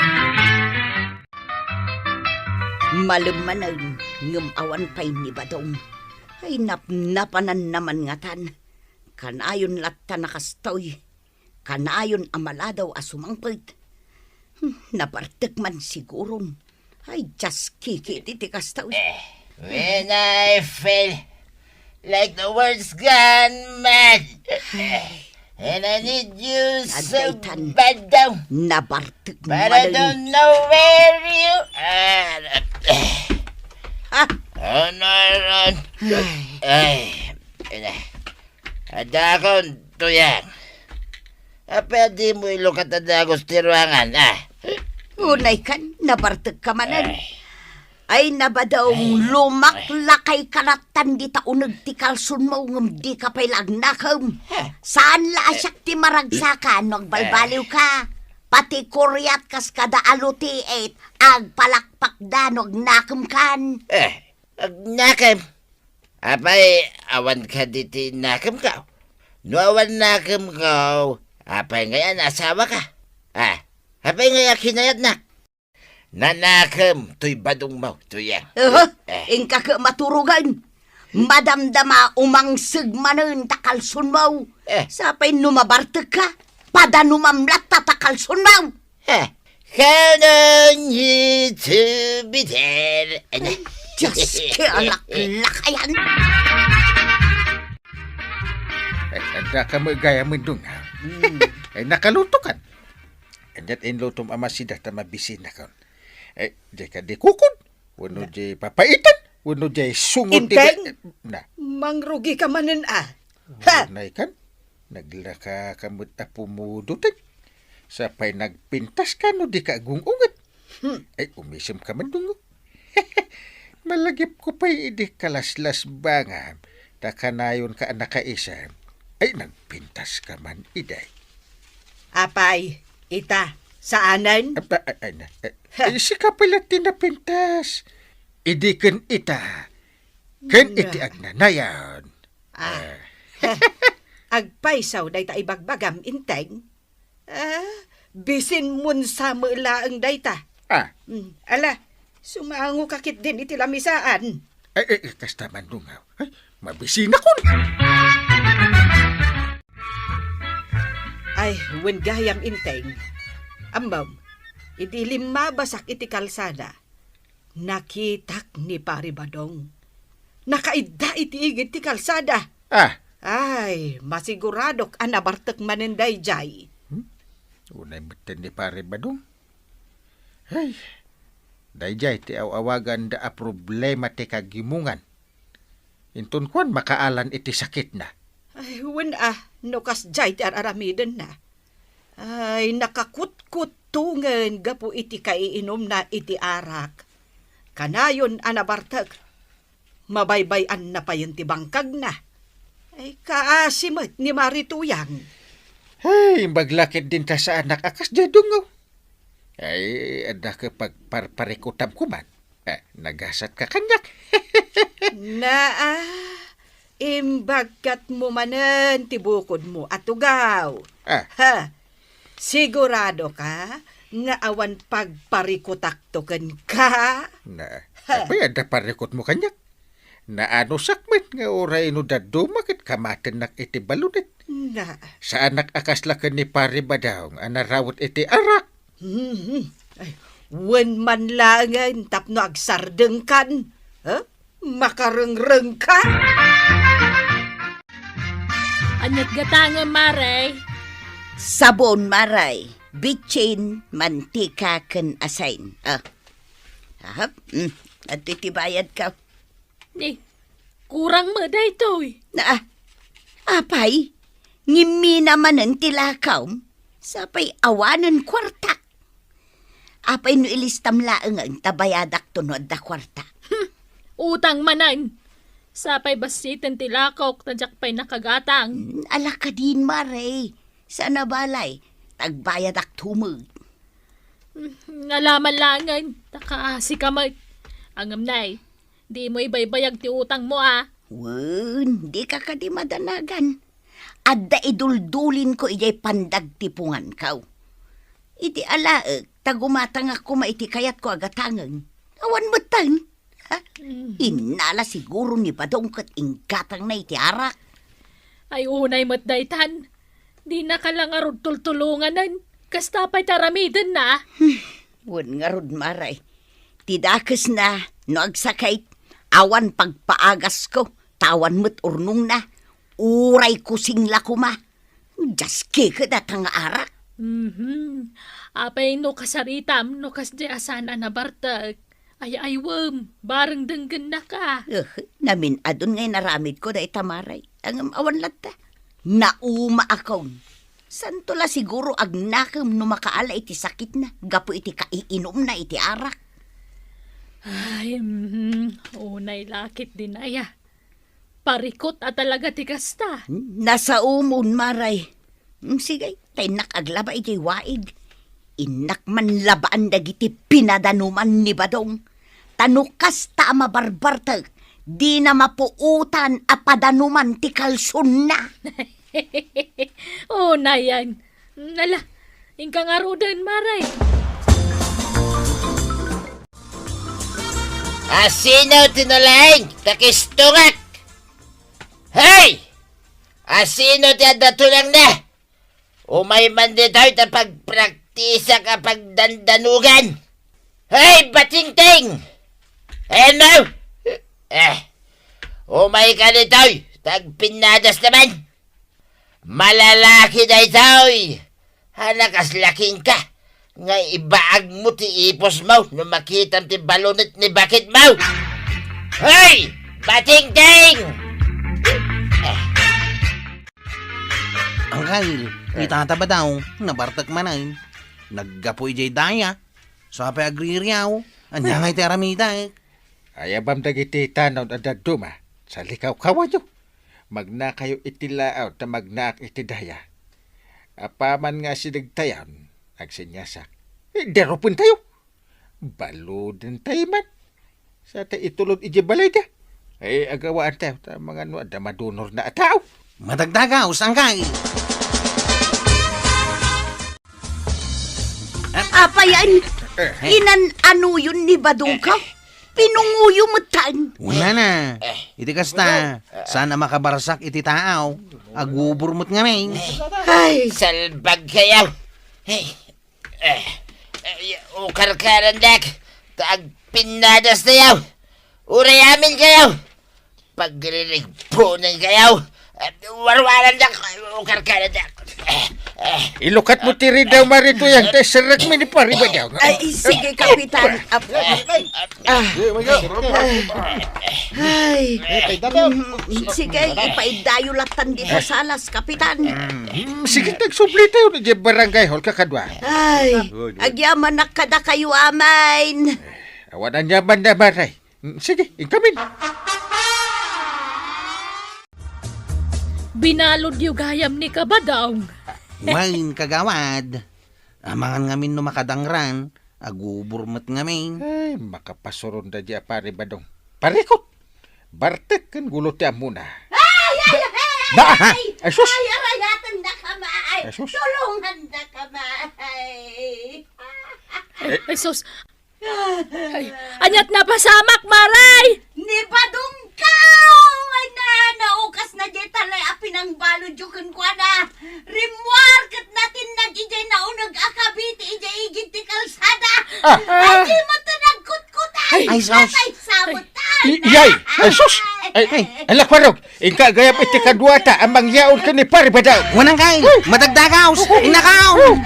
A: Malumanan, ngum awan pa'y ni Badong. Ay napnapanan naman nga tan. Kanayon latta nakastoy. Kanayon amaladaw asumangpit. Napartek man sigurong. Ay, just kikit iti kastoy.
B: When I feel like the world's gone mad, and I need you so
A: Adaitan.
B: bad daw,
A: Nabartek
B: but I
A: malang.
B: don't know where you are.
A: Ha?
B: Oh, no, Ron. Ay, ada akong tuyang. Pwede mo ilukat na agos tiruangan,
A: Unay kan, nabartek ka manan. Ay nabadong lumaklakay karatan di taunag ti kalsun mo ngam di ka pa'y lagnakam. Saan la asyak ti maragsakan nagbalbaliw ka? Pati kuryat kas kada aluti et ag palakpak da nakam kan.
B: Nakam. Apay, awan ka diti nakam ka. No awan nakam ka. Apay ngayon asawa ka. Apay ngayon kinayat na. Nanakam, tuy badong mo, tuyang.
A: Ingka ka maturugan. Madamdama umangsig manen takalsun mo. Sapay numabartek ka. Pada numamlat takalsun mo.
B: Count on you to be there.
A: Diyos ki alak-lakayan.
E: Ada ka magaya mo dun, ha? Ay nakaluto kan. Andat inlutom amasidah ta mabisin na kan. Ay, di ka di kukod. Wano di papaitan. Wano di sungot.
F: Inteng?
E: Na,
F: Mangrugi ka manen Ha?
E: nay kan. Naglaka kamot apumudutin. Sapay nagpintas ka no di ka agungungat. Ay, umisim ka man dungo. Malagip ko pa'y idi kalaslas bangam. Takanayon ka nakaisa. Ay, nagpintas ka man iday.
F: Apay, ita, saanan?
E: Si kapila tinapintas. Idi ken ita. Ken iti agnanayan.
F: agpaisaw dayta ibagbagam inteng. Bisin mun sa mulaang dayta. Ala, sumango kakit din iti lamisaan.
E: Kasta man dungaw. Ay, mabisin ako.
F: Ay, wen gayam inteng. Ambam, iti limabasak iti kalsada. Nakitak ni Pari Badong. Nakaida iti igit ti kalsada. Ay, masiguradok anabartek maninday jay.
E: Unay matan ni Pare Badong. Ay, dayjay ti awagan da a problema ti kagimungan. Intun kwan makaalan iti sakit na.
F: Ay, wen nukas jay ti aramiden na. Ay, nakakut-kutungan gapu iti kaiinom na iti arak. Kanayon anabartek. Mabaybayan na pa yun ti bangkag na. Ay, kaasimot ni Marituyang.
E: Ay, maglakit din ta sa anak akas jadungaw. Ay, ada kapag parikutab ko man. Nagasat ka kanyak.
F: Imbagat mo manen ti bukod mo at ugaw. Sigurado ka nga awan pagparikutaktoken ka?
E: Apay, ada parikot mo kanyak. Naano sakmet nga oray no daddo makit kamaten nak iti balunit. Sa anak akas laken ni Pare Badong anarawot iti arak.
F: Ay, wen man langan tapno agsardeng kan. Makarengreng ka.
C: Anyat gatanga, Maray.
A: Sabon, Maray. Bitchin, mantika, ken asain. At titibayad ka.
C: Kurang mo daytoy.
A: Apay, ngimi naman ang tilakaw. Sapay awanan kwarta. Apay no ilistam laang ang tabayadak tunod da kwarta.
C: Utang manan. Sapay basitin tilakaw tadyak pa'y nakagatang.
A: Ala ka din, Maray. Sana balay, tagbayadak tumag.
C: Ngalaman langan, takaasi ka mag. Angam nay, di mo ibaybayag ti utang mo
A: Wen, di ka di madanagan. Adda iduldulin ko ijay pandag tipungan kaw. Iti alaeg, tagumatang ako maiti kayat ko agatangan. Awan mo tan. Inala siguro ni Badong kat inggatang na iti arak.
C: Ay unay mat daytan. Di na ka lang arod tultulunganan. Kastapay taramiden na.
A: Wen nga rod, Maray. Tidakas na, no agsakay, awan pagpaagas ko, tawan mo't urnong na, uray kusing lakuma. Jaske ka datang arak.
C: Apay no kasaritam, no kasdi asana na bartag. Ay aywam, bareng denggen na ka.
A: Namin adun ngay naramid ko da itamaray. Ang awan lata. Nauma akong. Santo la siguro agnakam no makaala iti sakit na. Gapo iti kaiinom na iti arak.
C: Ay, unay lakit din aya. Parikot at talaga ti kasta.
A: Nasa umon, Maray. Sige, tainak aglaba iti waig. Inak man labaan dagiti pinadanuman ni Badong. Tanukas ta mabarbartag. Di na mapuutan a padanuman ti kalsun na.
C: Na yan. Nala, ingkang arudan, Maray.
B: Asino tinulaing? Takistungak! Hey! Asino ti adatulang na? Umay man di tayo ta pagpraktisa ka pagdandanugan. Hey, bating-ting! Ano? Umay ka ni tayo, tagpinadas naman. Malalaki na ito'y. Hanakas laking ka. Nga ibaag mo ti ipos mo no makitam ti balunit ni bakit mo. Hey! Bating-ting!
D: Ang kail, itata ba daw, nabartak manay. Naggapo ijay daya. So apay agririyaw. Anya ngay ti aramida
E: Ayabam dagiti tanaw na daduma. Sa likaw kawadyo. Magna kayo itilaaw ta magnaak iti daya. Apaman nga sinagtayan. Agsinyasak. Deropon tayo. Baludin tayo man. Sa ta itulod iji balay da. Ay agawaan tayo. Ta mga ano, ada madunor na tao.
D: Madagdagaw, Angkay.
A: Apayan, inan ano yun ni Badong ka? Pinunguyo mo tan.
D: Wala na. Iti kasta, sana makabarsak iti taaw. Agubur mo't ngamin.
F: Ay,
B: Salbag kayaw. Hey. Ukarkaran dak. Taag pinadas na yaw. Uray amin kayaw. Pagririg po ng kayaw. Warwaran dak. Ukarkaran dak.
E: Ilukat mo tiri daw Maritoyang, tay serak mi ni pari ba daw?
A: Ay, sige, Kapitan. Ay, sige, ipaidayulatan dito sa alas, Kapitan.
E: Sige, nagsubli tayo na dyan barangay hall kakadwa.
A: Ay, agyaman na kada kayo amain.
E: Awan ang yaman na maray. Sige, ikamin.
C: Binalod yung gayam ni Kabadaw.
D: Wain kagawad. Amangan ngamin no makadangran. Agubur mo't ngamin.
E: Ay, makapasuron na dyan pari ba dong? Parikot! Bartek kan gulo ti amuna. Ay, sus!
A: Ay, arayatan na kamay.
E: Ay, sus.
A: Tulungan na kamay.
C: Ay, sus. Ay, anyat na pasamak, Maray!
A: Ni Badong ka! Ay na, naukas na dyan talay apinang balod yukon kwa na. Rimwar kat natin nag-ijay na unag akabiti ijay igit ti kalsada. Ay, di mo ito nagkutkutan.
D: Ay, sus.
A: Ay, sabutan.
E: Yay! Ay, sus! Ay, alak parog! Ingka gayap iti kadwata ang mangyaon ka ni pari ba daw?
D: Wanang kay, madagdagaw, inakaw.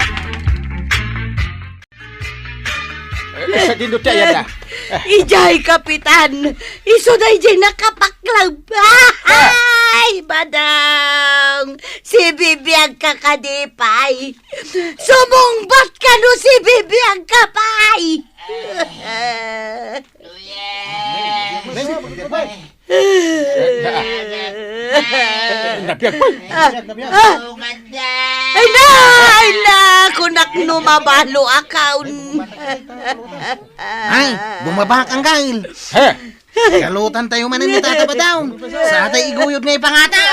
E: Sa dinuti ayan na.
A: Ijay, Kapitan. Iso na ijay nakapaklab. Ay, Badang. Si Bibiyang kakadipay. Sumungbat ka no si Bibiyang kapay.
E: Napiyag pa.
B: Tulungan na.
A: Ay na, kunak no mabalo akaun.
D: Ay, bumabak ang kail.
E: Ha?
D: Galutan tayo man ni Tata Badao. Sa atay iguyod na ipangataw.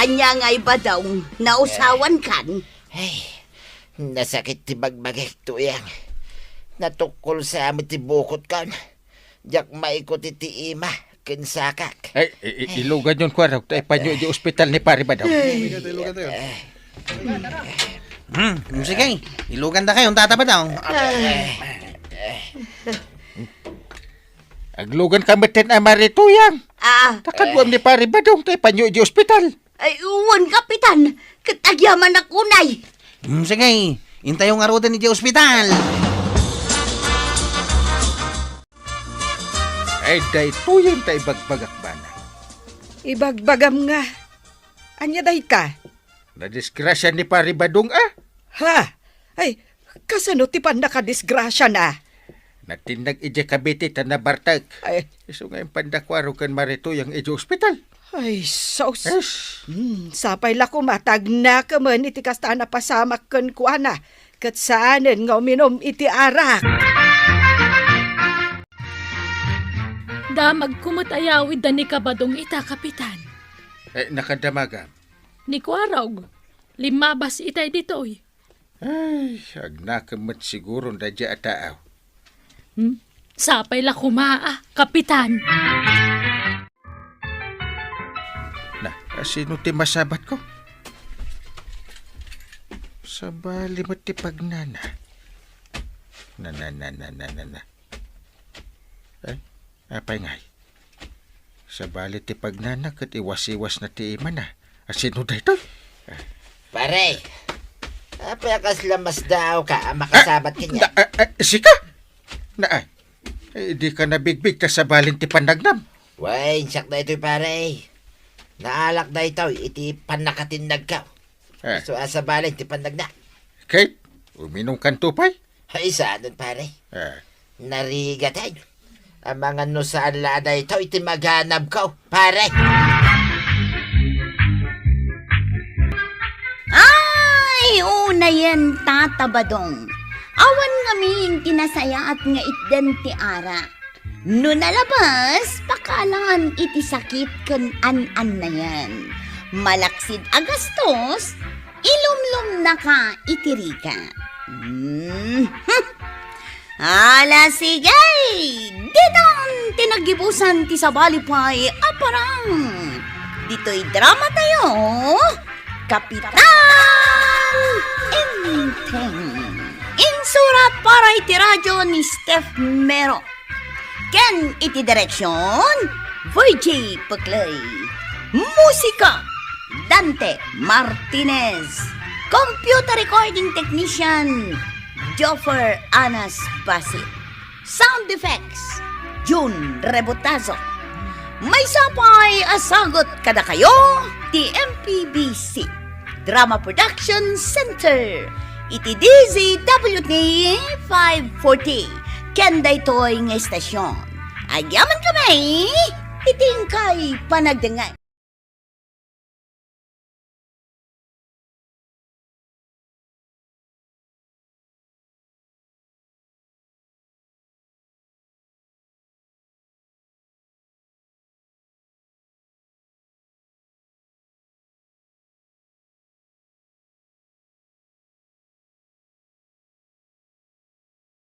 A: Anya nga'y Badang, nausawan kan.
B: Ay, nasakit ti bagbagay tuyang. Natukol sa amin ti bukot kan. Jak maikot iti ima, kinsakak.
E: Ay, ilugan yun kwa raw. Tay panyo di ospital ni pari ba daw?
D: Sige, ilugan na kayo, Tata Badao.
E: Aglugan ka matin ang marituyang. Takadwam ni pari ba daw? Tay panyo di ospital.
A: Ay, uwan, Kapitan. Katagyaman na kunay.
D: Sige, intayong arudan ni di ospital.
E: Ay, day tuyang tay bagbagak ba na?
F: ibagbagam nga. Anya day ka?
E: Nadisgrasya ni pari badong
F: Ha? Ay, kasano ti pan nakadisgrasya na?
E: Natinag ije kabiti ta na bartag.
F: Ay,
E: Iso nga yung pandakwaro kan marituyang ije ospital.
F: ay, sos.
E: Yes.
F: Sapay la kumatag na ka man iti kasta na pasamak kan kuana. Kat saanen nga uminom iti arak.
C: Damag kumutayawid da ni Kabadong ita, Kapitan.
E: Nakadamaga.
C: Ni Kuaraw, limabas itay ditoy.
E: Ay, agnakamat siguro na dya ataaw.
C: Sapay la kumaa, Kapitan.
E: Na, sino ti masabat ko? Sa bali mo ti pagnana. Na. Ay, apay ngay. Sa bali ti pagnana kat iwas-iwas na ti ima na. Sino da ito?
B: Pare, apakas lamas daw ka, makasabat ka niya.
E: Sika? Na, di ka nabigbig ka sa balin ti panagnam.
B: Way, insak na ito'y pare. Naalak na ito, iti panakatinag ka. So, asa balay, iti panagna.
E: Kate, uminom kan tupay?
B: Ay, saan nun pare?
E: Ah,
B: Nariga tayo. Ang mga nusaan lada ito, iti maghanap ko, pare.
A: Ay, una yan, Tata Badong. Awan ngamin kinasaya at nga itden ti ara. No nalabas, pakalangan iti sakit kan an-an na yan. Malaksid agastos, ilumlum na ka itirika. Ala sigay! Ditang tinagibusan ti sabalipay aparang. Dito'y drama tayo. Kapitan Inteng. Insurat para iti radyo ni Steph Mero. Ken iti direksyon, VJ Paklay. Musika, Dante Martinez. Computer recording technician, Joffer Anas Basit. Sound effects, June Rebotazo. May sapay asagot kada kayo, ti MPBC Drama Production Center. Iti DZWT 540. Kenday toy ng estasyon. Agyaman kami, itingkay panagdengay.